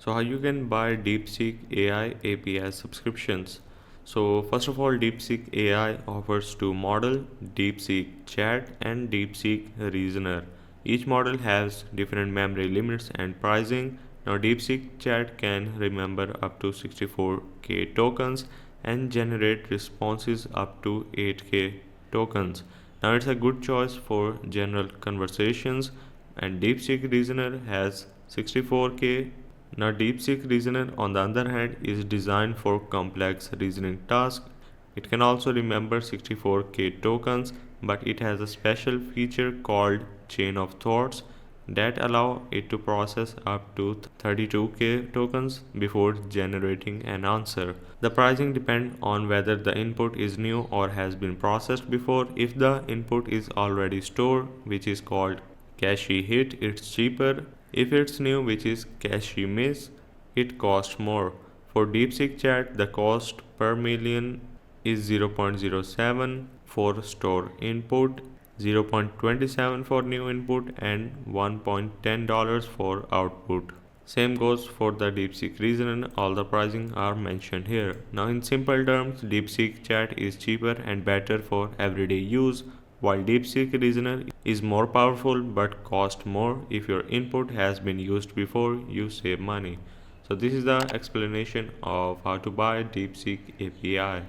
So how you can buy DeepSeek AI API subscriptions? So first of all, DeepSeek AI offers two models, DeepSeek Chat and DeepSeek Reasoner. Each model has different memory limits and pricing. Now DeepSeek Chat can remember up to 64K tokens and generate responses up to 8K tokens. Now it's a good choice for general conversations, and DeepSeek Reasoner has 64K. Now, DeepSeek Reasoner, on the other hand, is designed for complex reasoning tasks. It can also remember 64K tokens, but it has a special feature called chain of thoughts that allow it to process up to 32K tokens before generating an answer. The pricing depends on whether the input is new or has been processed before. If the input is already stored, which is called cache hit, it's cheaper. If it's new, which is cache miss, it costs more. For DeepSeek Chat, the cost per million is 0.07 for store input, 0.27 for new input, and $1.10 for output. Same goes for the DeepSeek Reasoner. All the pricing are mentioned here. Now in simple terms, DeepSeek Chat is cheaper and better for everyday use, while DeepSeek Reasoner is more powerful but cost more. If your input has been used before, you save money. So this is the explanation of how to buy DeepSeek API.